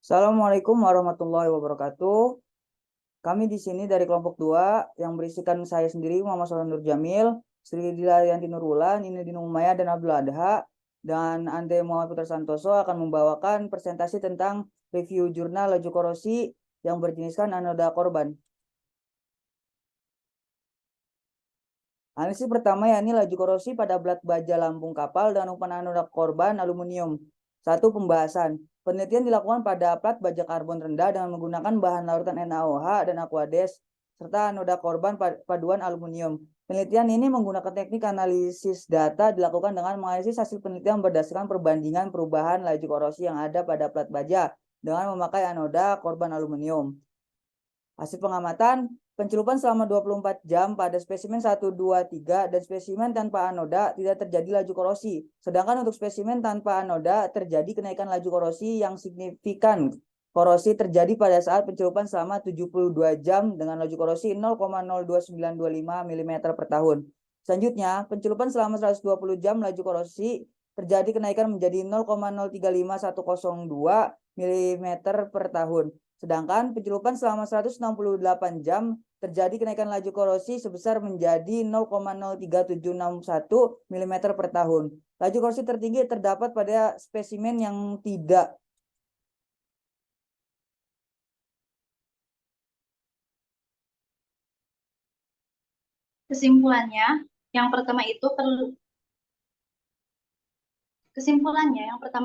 Assalamualaikum warahmatullahi wabarakatuh. Kami di sini dari kelompok 2 yang berisikan saya sendiri, Muhammad Soleh Nur Jamil, Sri Dilayanti Nurulan, Ini Dinu Umaya, dan Abdul Adha, dan Ante Muhammad Putra Santoso akan membawakan presentasi tentang review jurnal laju korosi yang berjeniskan anoda korban. Analisis pertama yakni laju korosi pada blat baja lambung kapal dengan ukuran anoda korban aluminium. Satu, pembahasan. Penelitian dilakukan pada plat baja karbon rendah dengan menggunakan bahan larutan NaOH dan Aquades serta anoda korban paduan aluminium. Penelitian ini menggunakan teknik analisis data dilakukan dengan menganalisis hasil penelitian berdasarkan perbandingan perubahan laju korosi yang ada pada plat baja dengan memakai anoda korban aluminium. Hasil pengamatan, pencelupan selama 24 jam pada spesimen 1, 2, 3 dan spesimen tanpa anoda tidak terjadi laju korosi. Sedangkan untuk spesimen tanpa anoda terjadi kenaikan laju korosi yang signifikan. Korosi terjadi pada saat pencelupan selama 72 jam dengan laju korosi 0,02925 mm per tahun. Selanjutnya, pencelupan selama 120 jam laju korosi terjadi kenaikan menjadi 0,035102 mm per tahun. Sedangkan pencelupan selama 168 jam terjadi kenaikan laju korosi sebesar menjadi 0,03761 mm per tahun. Laju korosi tertinggi terdapat pada spesimen yang tidak Kesimpulannya, yang pertama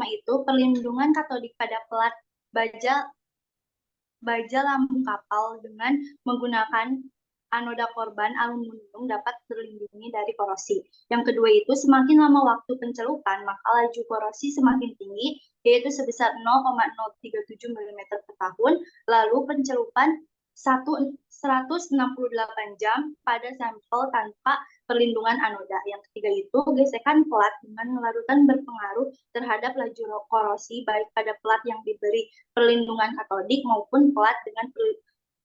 itu perlindungan katodik pada pelat baja lambung kapal dengan menggunakan anoda korban aluminium dapat terlindungi dari korosi. Yang kedua itu semakin lama waktu pencelupan, maka laju korosi semakin tinggi, yaitu sebesar 0,037 mm per tahun. Lalu pencelupan 168 jam pada sampel tanpa perlindungan anoda. Yang ketiga itu gesekan pelat dengan larutan berpengaruh terhadap laju korosi baik pada pelat yang diberi perlindungan katodik maupun pelat dengan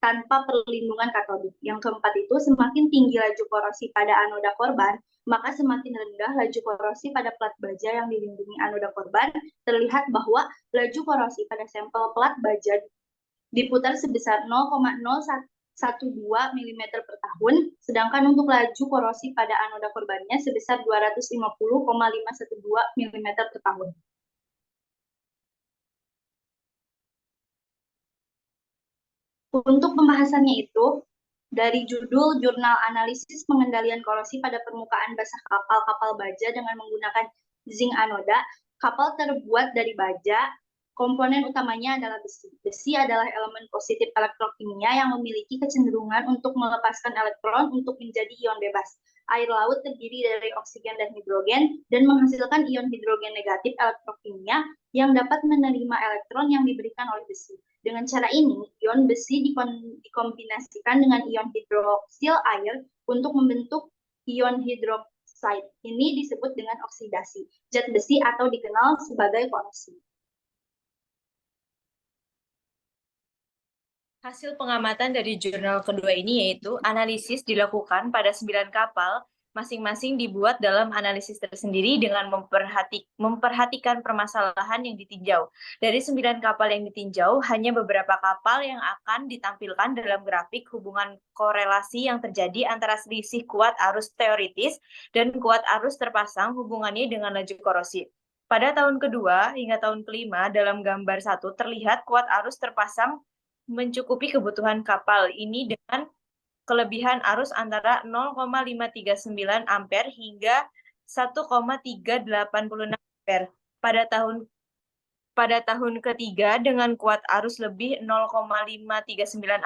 tanpa perlindungan katodik. Yang keempat itu semakin tinggi laju korosi pada anoda korban, maka semakin rendah laju korosi pada plat baja yang dilindungi anoda korban. Terlihat bahwa laju korosi pada sampel plat baja diputar sebesar 0,012 mm per tahun, sedangkan untuk laju korosi pada anoda korbannya sebesar 250,512 mm per tahun. Untuk pembahasannya itu, dari judul Jurnal Analisis Pengendalian Korosi pada Permukaan Basah Kapal Baja dengan menggunakan zinc anoda, kapal terbuat dari baja, komponen utamanya adalah besi. Besi adalah elemen positif elektrokimia yang memiliki kecenderungan untuk melepaskan elektron untuk menjadi ion bebas. Air laut terdiri dari oksigen dan hidrogen dan menghasilkan ion hidrogen negatif elektrokimia yang dapat menerima elektron yang diberikan oleh besi. Dengan cara ini, ion besi dikombinasikan dengan ion hidroksil air untuk membentuk ion hidroksida. Ini disebut dengan oksidasi zat besi atau dikenal sebagai korosi. Hasil pengamatan dari jurnal kedua ini yaitu analisis dilakukan pada 9 kapal, masing-masing dibuat dalam analisis tersendiri dengan memperhatikan permasalahan yang ditinjau. Dari 9 kapal yang ditinjau, hanya beberapa kapal yang akan ditampilkan dalam grafik hubungan korelasi yang terjadi antara selisih kuat arus teoritis dan kuat arus terpasang hubungannya dengan laju korosi. Pada tahun kedua hingga tahun kelima, dalam gambar 1 terlihat kuat arus terpasang mencukupi kebutuhan kapal ini dengan kelebihan arus antara 0,539 ampere hingga 1,386 ampere. Pada tahun ketiga dengan kuat arus lebih 0,539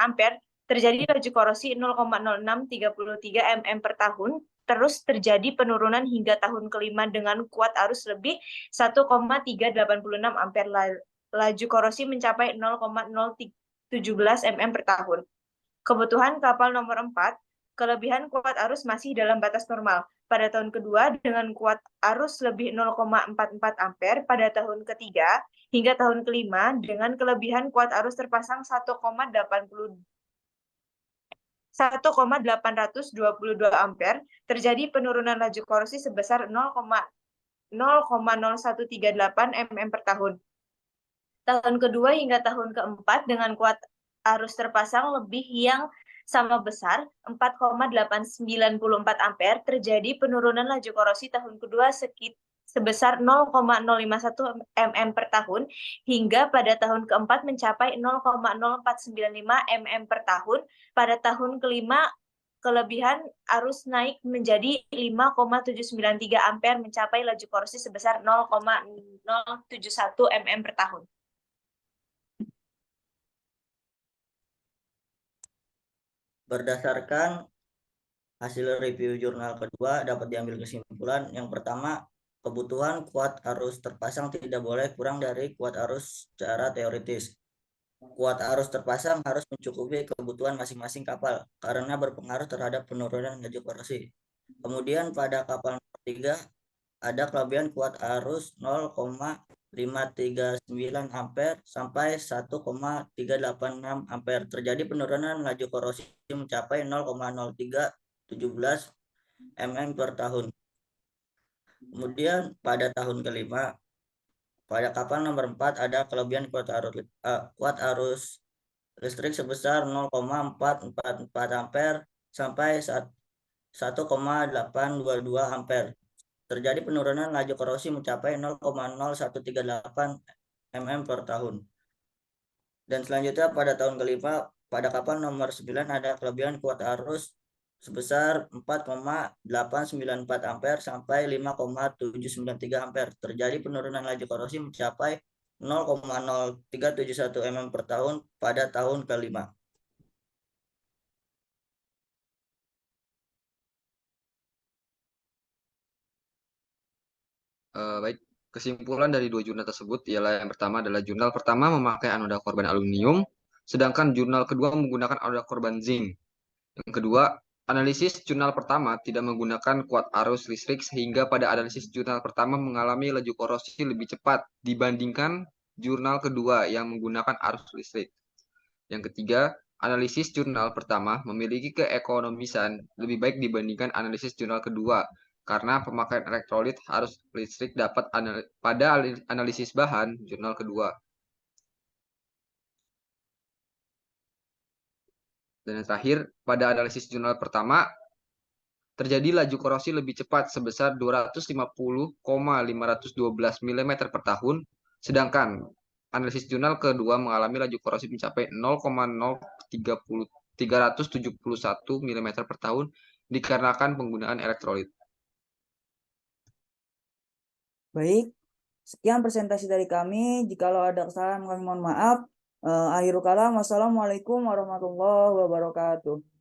ampere, terjadi laju korosi 0,0633 mm per tahun, terus terjadi penurunan hingga tahun kelima dengan kuat arus lebih 1,386 ampere. Laju korosi mencapai 0,017 mm per tahun. Kebutuhan kapal nomor 4, kelebihan kuat arus masih dalam batas normal. Pada tahun kedua dengan kuat arus lebih 0,44 ampere, pada tahun ketiga hingga tahun kelima dengan kelebihan kuat arus terpasang 1,822 ampere, terjadi penurunan laju korosi sebesar 0,00138 mm per tahun. tahun kedua hingga tahun keempat dengan kuat arus terpasang lebih yang sama besar 4,894 ampere, terjadi penurunan laju korosi tahun kedua sebesar 0,051 mm per tahun hingga pada tahun keempat mencapai 0,0495 mm per tahun. Pada tahun kelima kelebihan arus naik menjadi 5,793 ampere, mencapai laju korosi sebesar 0,071 mm per tahun. Berdasarkan hasil review jurnal kedua dapat diambil kesimpulan yang pertama, kebutuhan kuat arus terpasang tidak boleh kurang dari kuat arus secara teoritis. Kuat arus terpasang harus mencukupi kebutuhan masing-masing kapal karena berpengaruh terhadap penurunan laju korosi. Kemudian pada kapal nomor 3 ada kelebihan kuat arus 0,539 ampere sampai 1,386 ampere. Terjadi penurunan laju korosi mencapai 0,0317 mm per tahun. Kemudian pada tahun kelima, pada kapal nomor 4 ada kelebihan kuat arus listrik sebesar 0,444 ampere sampai 1,822 ampere. Terjadi penurunan laju korosi mencapai 0,0138 mm per tahun. Dan selanjutnya pada tahun kelima, pada kapal nomor 9 ada kelebihan kuat arus sebesar 4,894 ampere sampai 5,793 ampere. Terjadi penurunan laju korosi mencapai 0,0371 mm per tahun pada tahun kelima. Baik, kesimpulan dari dua jurnal tersebut ialah yang pertama adalah jurnal pertama memakai anoda korban aluminium, sedangkan jurnal kedua menggunakan anoda korban zinc. Yang kedua, analisis jurnal pertama tidak menggunakan kuat arus listrik sehingga pada analisis jurnal pertama mengalami laju korosi lebih cepat dibandingkan jurnal kedua yang menggunakan arus listrik. Yang ketiga, analisis jurnal pertama memiliki keekonomisan lebih baik dibandingkan analisis jurnal kedua karena pemakaian elektrolit harus listrik dapat pada analisis bahan jurnal kedua. Dan yang terakhir, pada analisis jurnal pertama, terjadi laju korosi lebih cepat sebesar 250,512 mm per tahun, sedangkan analisis jurnal kedua mengalami laju korosi mencapai 0,0371 mm per tahun dikarenakan penggunaan elektrolit. Baik, sekian presentasi dari kami. Jikalau ada kesalahan kami mohon maaf. Akhirul kalam, wassalamualaikum warahmatullahi wabarakatuh.